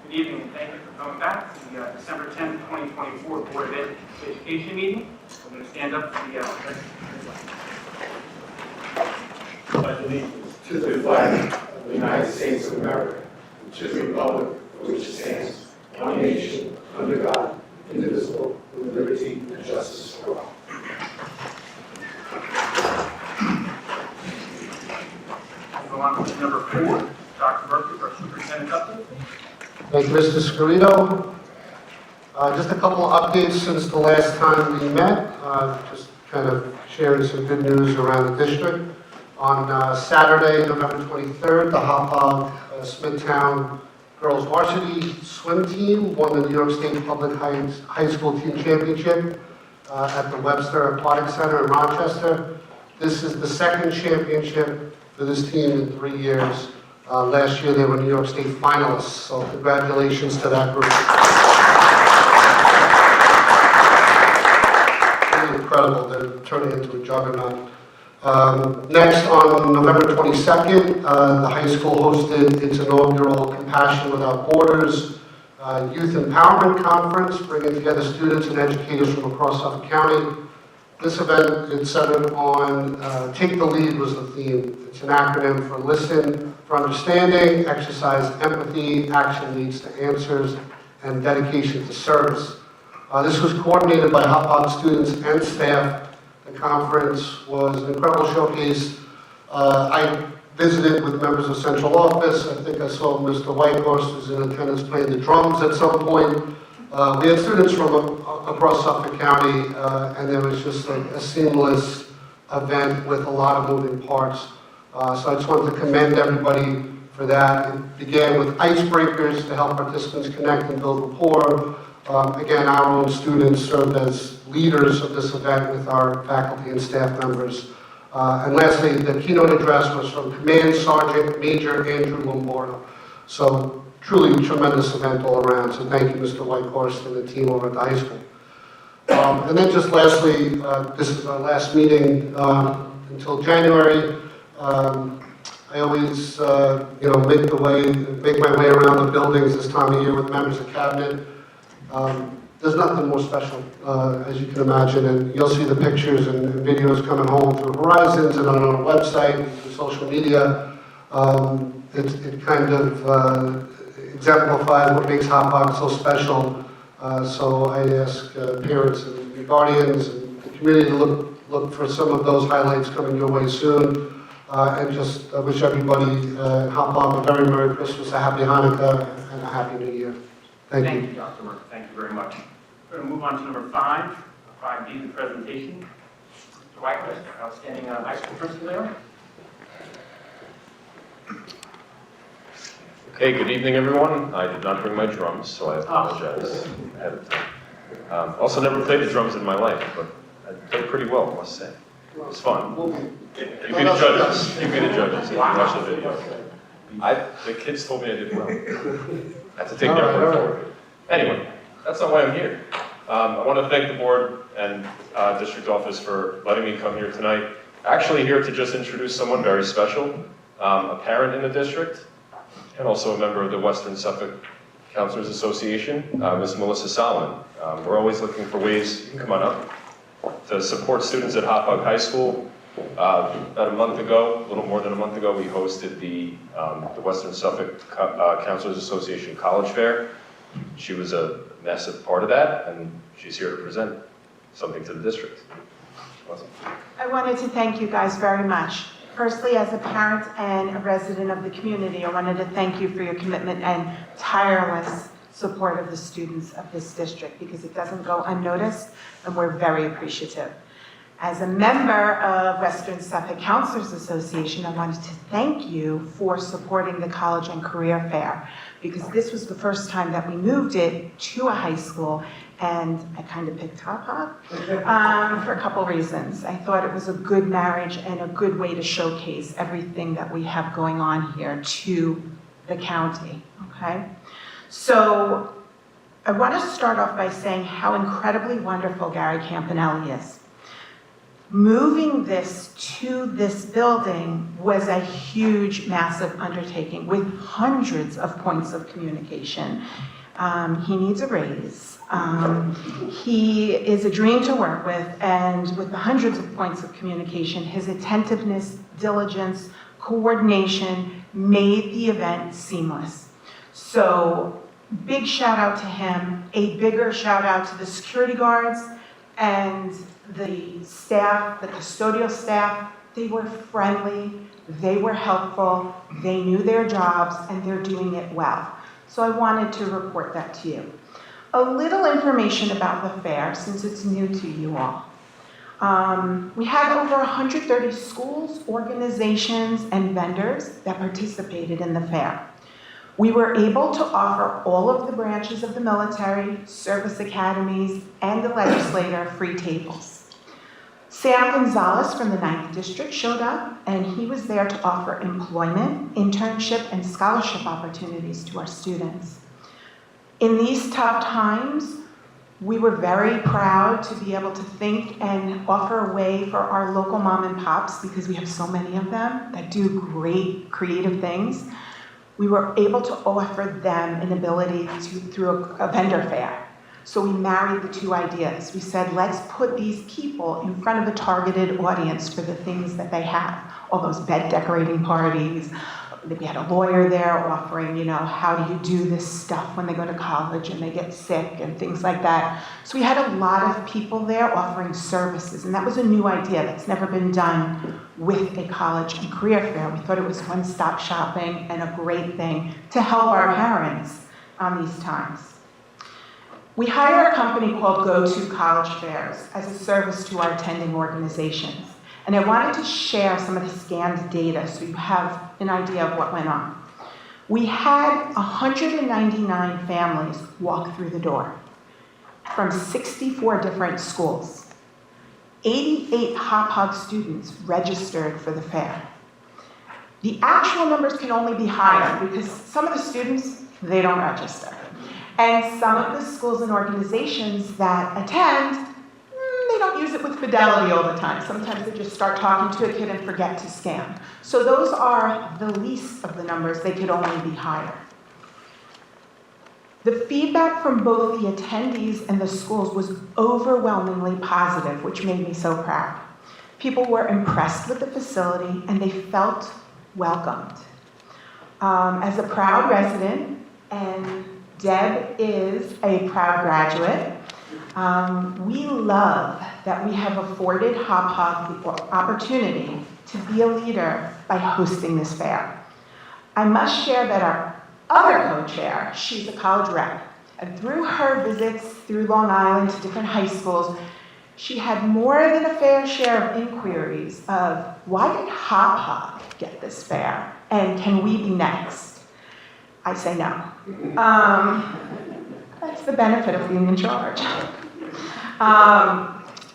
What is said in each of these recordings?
Good evening, and thank you for coming back to the December 10th, 2024 Board of Education meeting. We're going to stand up for the pledge allegiance to the flag of the United States of America, and to the republic for which it stands, one nation, under God, indivisible, with liberty and justice for all. Go on to number 4, Dr. Murphy, our superintendent update. Thank you, Mr. Scarito. Just a couple of updates since the last time we met. Just kind of sharing some good news around the district. On Saturday, November 23rd, the Hauppauge Smithtown Girls Varsity Swim Team won the New York State Public High School Team Championship at the Webster Aquatic Center in Rochester. This is the second championship for this team in 3 years. Last year they were New York State finalists, so congratulations to that group. Really incredible, they're turning into a juggernaut. Next, on November 22nd, the high school hosted its inaugural Compassion Without Borders Youth Empowerment Conference, bringing together students and educators from across Suffolk County. This event is centered on Take the Lead was the theme. It's an acronym for Listen for Understanding, Exercise Empathy, Action Leads to Answers, and Dedication to Service. This was coordinated by Hauppauge students and staff. The conference was an incredible showcase. I visited with members of central office. I think I saw Mr. Whitehorse was in attendance playing the drums at some point. We had students from across Suffolk County, and there was just a seamless event with a lot of moving parts. So I just wanted to commend everybody for that. It began with icebreakers to help participants connect and build rapport. Again, our own students served as leaders of this event with our faculty and staff members. And lastly, the keynote address was from Command Sergeant Major Andrew Lombardo. So truly a tremendous event all around. So thank you, Mr. Whitehorse, and the team over at the high school. And then just lastly, this is our last meeting until January. I always, make my way around the buildings this time of year with members of cabinet. There's nothing more special, as you can imagine, and you'll see the pictures and videos coming home through Horizons and on our website and through social media. It kind of exemplifies what makes Hauppauge so special. So I ask parents and guardians and the community to look for some of those highlights coming your way soon. And just wish everybody in Hauppauge a very Merry Christmas, a Happy Hanukkah, and a Happy New Year. Thank you. Thank you, Dr. Murphy. Thank you very much. We're going to move on to number 5, 5B, the presentation. Mr. Whitehorse, outstanding high school principal there. Okay, good evening, everyone. I did not bring my drums, so I apologize ahead of time. Also, never played the drums in my life, but I played pretty well, I must say. It was fun. You be the judges. You be the judges. You can watch the video. The kids told me I did well. I have to take their word for it. Anyway, that's not why I'm here. I want to thank the board and district office for letting me come here tonight. Actually here to just introduce someone very special, a parent in the district, and also a member of the Western Suffolk Counselors Association, Ms. Melissa Solomon. We're always looking for ways, you can come on up, to support students at Hauppauge High School. About a month ago, a little more than a month ago, we hosted the Western Suffolk Counselors Association College Fair. She was a massive part of that, and she's here to present something to the district. Awesome. I wanted to thank you guys very much. Firstly, as a parent and a resident of the community, I wanted to thank you for your commitment and tireless support of the students of this district, because it doesn't go unnoticed, and we're very appreciative. As a member of Western Suffolk Counselors Association, I wanted to thank you for supporting the College and Career Fair, because this was the first time that we moved it to a high school, and I kind of picked Hauppauge for a couple reasons. I thought it was a good marriage and a good way to showcase everything that we have going on here to the county, okay? So I want to start off by saying how incredibly wonderful Gary Campanelli is. Moving this to this building was a huge, massive undertaking with hundreds of points of communication. He needs a raise. He is a dream to work with, and with the hundreds of points of communication, his attentiveness, diligence, coordination made the event seamless. So, big shout out to him, a bigger shout out to the security guards and the staff, the custodial staff. They were friendly, they were helpful, they knew their jobs, and they're doing it well. So I wanted to report that to you. A little information about the fair, since it's new to you all. We had over 130 schools, organizations, and vendors that participated in the fair. We were able to offer all of the branches of the military, service academies, and the legislature free tables. Sam Gonzalez from the 9th District showed up, and he was there to offer employment, internship, and scholarship opportunities to our students. In these tough times, we were very proud to be able to think and offer a way for our local mom and pops, because we have so many of them that do great creative things. We were able to offer them an ability through a vendor fair. So we married the two ideas. We said, let's put these people in front of a targeted audience for the things that they have. All those bed decorating parties. We had a lawyer there offering, how do you do this stuff when they go to college and they get sick and things like that. So we had a lot of people there offering services, and that was a new idea that's never been done with a college and career fair. We thought it was one-stop shopping and a great thing to help our parents on these times. We hire a company called Go-To College Fairs as a service to our attending organizations. And I wanted to share some of the scanned data so you have an idea of what went on. We had 199 families walk through the door from 64 different schools. 88 Hauppauge students registered for the fair. The actual numbers can only be higher because some of the students, they don't register. And some of the schools and organizations that attend, they don't use it with fidelity all the time. Sometimes they just start talking to a kid and forget to scan. So those are the least of the numbers. They could only be higher. The feedback from both the attendees and the schools was overwhelmingly positive, which made me so proud. People were impressed with the facility and they felt welcomed. As a proud resident, and Deb is a proud graduate, we love that we have afforded Hauppauge the opportunity to be a leader by hosting this fair. I must share that our other co-chair, she's a college rep, and through her visits through Long Island to different high schools, she had more than a fair share of inquiries of, why did Hauppauge get this fair, and can we be next? I say no. That's the benefit of being in charge.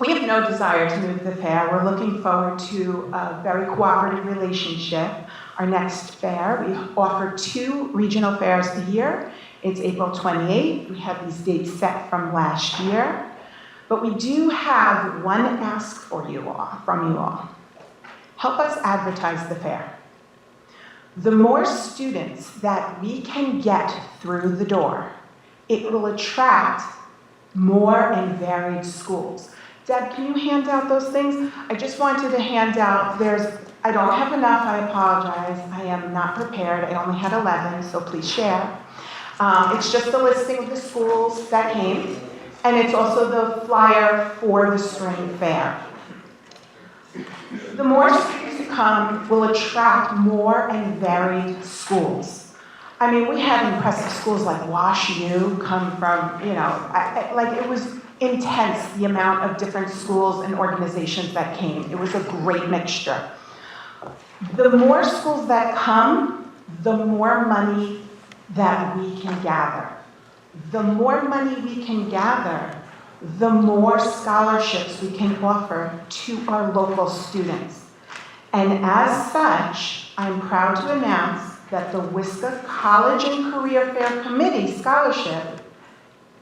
We have no desire to move the fair. We're looking forward to a very cooperative relationship. Our next fair, we offer 2 regional fairs a year. It's April 28th. We have these dates set from last year. But we do have one ask from you all. Help us advertise the fair. The more students that we can get through the door, it will attract more and varied schools. Deb, can you hand out those things? I just wanted to hand out, I don't have enough, I apologize. I am not prepared, I only had 11, so please share. It's just a listing of the schools that came, and it's also the flyer for the spring fair. The more students who come will attract more and varied schools. I mean, we had impressive schools like Wash U come from, it was intense, the amount of different schools and organizations that came. It was a great mixture. The more schools that come, the more money that we can gather. The more money we can gather, the more scholarships we can offer to our local students. And as such, I'm proud to announce that the WSCA College and Career Fair Committee Scholarship,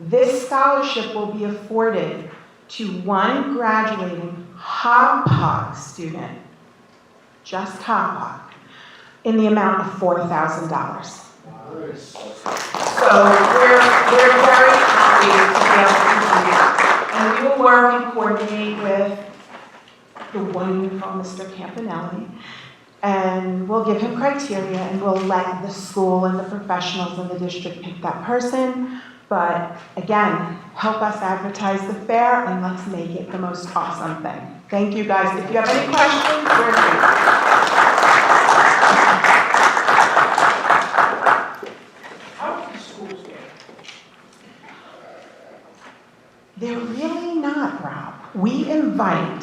this scholarship will be afforded to one graduating Hauppauge student, just Hauppauge, in the amount of $4,000. So we're very happy to be able to do that. And we will work and coordinate with the wonderful Mr. Campanelli, and we'll give him criteria, and we'll let the school and the professionals in the district pick that person. But again, help us advertise the fair, and let's make it the most awesome thing. Thank you, guys. If you have any questions, we're here. How are the schools doing? They're really not, Rob. We invited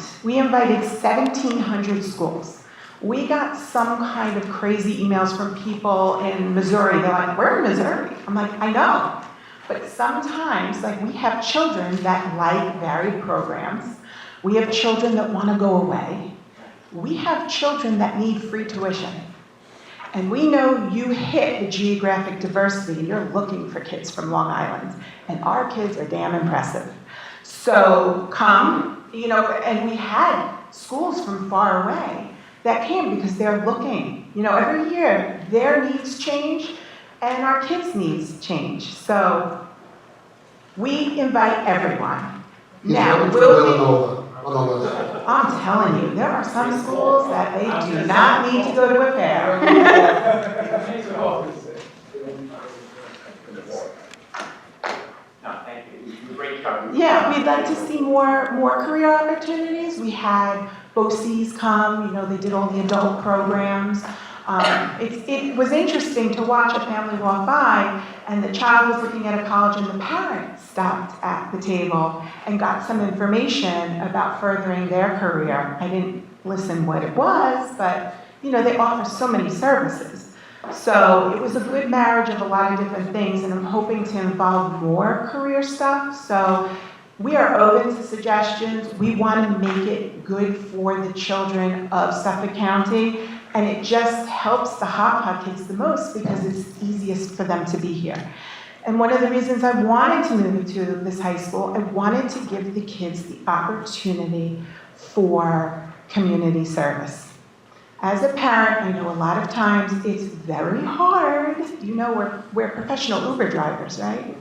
1,700 schools. We got some kind of crazy emails from people in Missouri. They're like, we're in Missouri. I'm like, I know. But sometimes, like, we have children that like varied programs. We have children that want to go away. We have children that need free tuition. And we know you hit the geographic diversity, and you're looking for kids from Long Island. And our kids are damn impressive. So come, and we had schools from far away that came because they're looking. Every year, their needs change, and our kids' needs change. So we invite everyone. Now, I'm telling you, there are some schools that they do not need to go to a fair. No, thank you. You do a great job. Yeah, we'd like to see more career opportunities. We had BOCES come, they did all the adult programs. It was interesting to watch a family walk by, and the child was looking at a college, and the parent stopped at the table and got some information about furthering their career. I didn't listen what it was, but they offer so many services. So it was a good marriage of a lot of different things, and I'm hoping to involve more career stuff. So we are open to suggestions. We want to make it good for the children of Suffolk County. And it just helps the Hauppauge kids the most because it's easiest for them to be here. And one of the reasons I wanted to move to this high school, I wanted to give the kids the opportunity for community service. As a parent, I know a lot of times it's very hard. We're professional Uber drivers, right?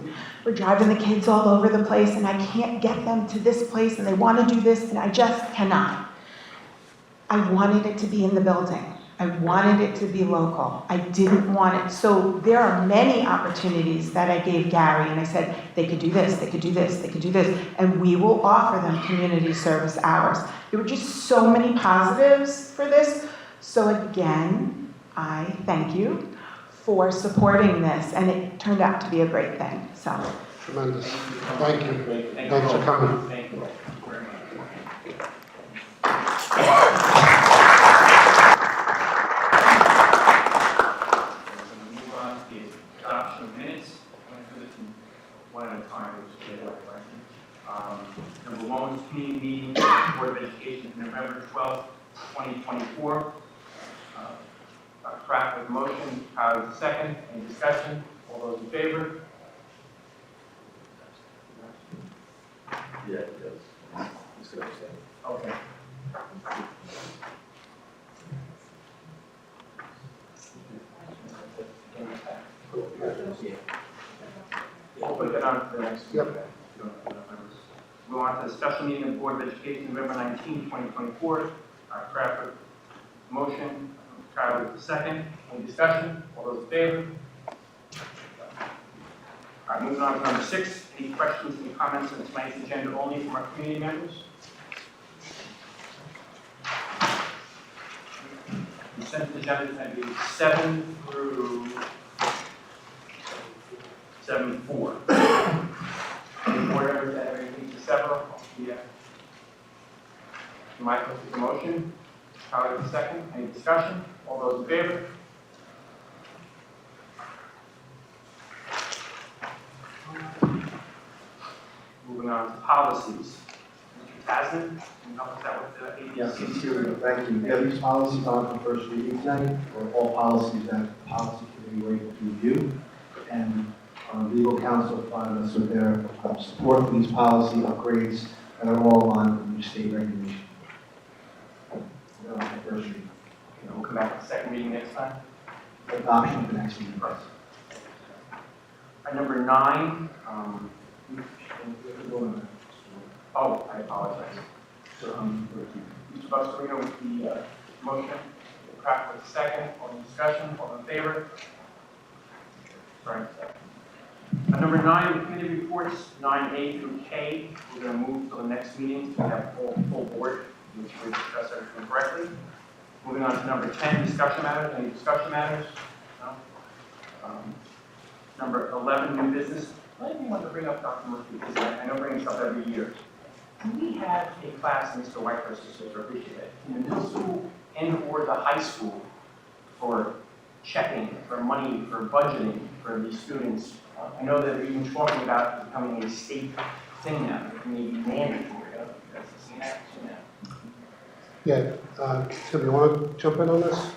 We're driving the kids all over the place, and I can't get them to this place, and they want to do this, and I just cannot. I wanted it to be in the building. I wanted it to be local. I didn't want it. So there are many opportunities that I gave Gary, and I said, they could do this, they could do this, they could do this, and we will offer them community service hours. There were just so many positives for this. So again, I thank you for supporting this, and it turned out to be a great thing, so. Tremendous. Thank you. Thank Thanks for coming. Thank you very much. Move on to the adoption of minutes. I'm going to do this one at a time. Number one was community meeting, Board of Education, November 12th, 2024. Craft with motion, Howard is second. Any discussion? All those in favor? Yeah, it does. Okay. We'll put that on to the next. Yep. We want to the special meeting of the Board of Education, November 19, 2024. Craft with motion, Howard is second. Any discussion? All those in favor? All right, moving on to number 6. Any questions, any comments on tonight's agenda only from our community members? Consent agenda is going to be 7 through 7-4. Any board members that have anything to several? Yeah. Michael, the motion. Howard, the second. Any discussion? All those in favor? Moving on to policies. Mr. Tasman, can you help us out with the Yes, ABCs? thank you. Yeah, these policies are on for first reading tonight, or all policies that the policy committee were able to review. And our legal counsel provided us with their support for these policy upgrades that are all on the state regulation. They're on the first reading. Okay, we'll come back to the second reading next time. Adoption of the next meeting. Number 9, oh, I apologize. Mr. Buscarino with the motion, Kraft with the second, on discussion, all in favor? Sorry. Number 9, the committee reports, 9A through K, we're going to move to the next meeting, so we have full board, which we discuss everything correctly. Moving on to number 10, discussion matters. Any discussion matters? No? Number 11, new business. I want to bring up Dr. Murphy, because I know bringing this up every year. Do we have a class, Mr. Whitehurst, to appreciate it, in the middle school and or the high school for checking, for money, for budgeting for these students? I know that they're even talking about becoming a state thing now, maybe mandatory. I don't know if that's seen that. Yeah, Tim, you want to jump in on this?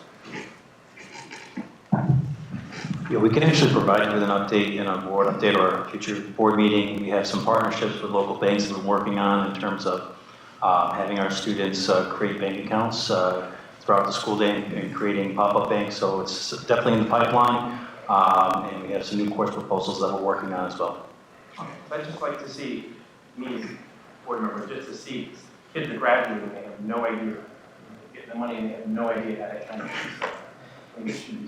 Yeah, we can actually provide you with an update in a board update or a future board meeting. We have some partnerships with local banks that we're working on in terms of having our students create bank accounts throughout the school day and creating pop-up banks. So it's definitely in the pipeline, and we have some new course proposals that we're working on as well. Okay, so I'd just like to see, me as a board member, just to see kids are graduating, they have no idea, getting the money and they have no idea how to kind of use it.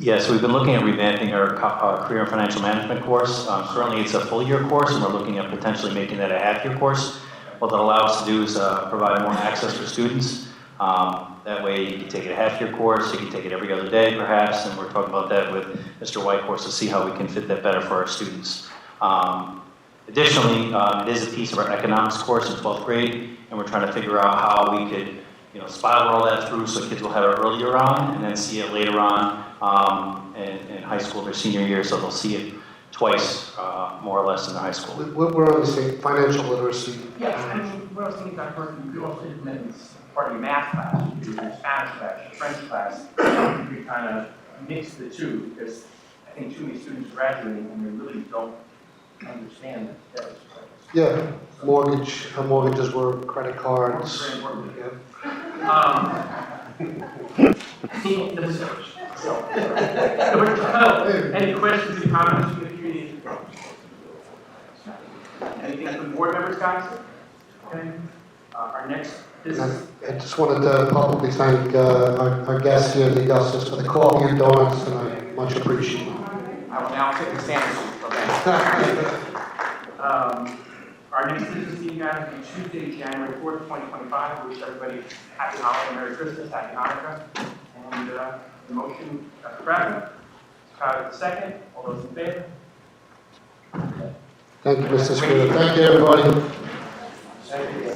Yes, we've been looking at revamping our career and financial management course. Currently, it's a full-year course, and we're looking at potentially making that a half-year course. What that allows us to do is provide more access for students. That way, you can take it a half-year course, you can take it every other day, perhaps, and we're talking about that with Mr. Whitehorse to see how we can fit that better for our students. Additionally, it is a piece of our economics course in 12th grade, and we're trying to figure out how we could spiral all that through so kids will have it earlier on and then see it later on in high school, their senior year, so they'll see it twice, more or less, in their high school. We're on the same financial literacy. Yeah, I mean, what I was thinking, Dr. Murphy, you could also implement as part of your math class, you could do your Spanish class, your French class, you could kind of mix the two, because I think too many students are graduating and they really don't understand that. Yeah, mortgages were credit cards. Very important. Yeah. Any questions or comments from the community? Anything from the board members, guys? Okay. Our next business. I just wanted to publicly thank our guests here, the Augustus, for the coffee and donuts, and I much appreciate it. I will now take the sandwiches. Okay. Our next business meeting, guys, will be Tuesday, January 4th, 2025. We wish everybody happy holiday, Merry Christmas, happy Hanukkah. And the motion, Dr. Bradford, Kyle the second. All those in favor? Thank you, Mr. Scrivener. Thank you, everybody. Thank you.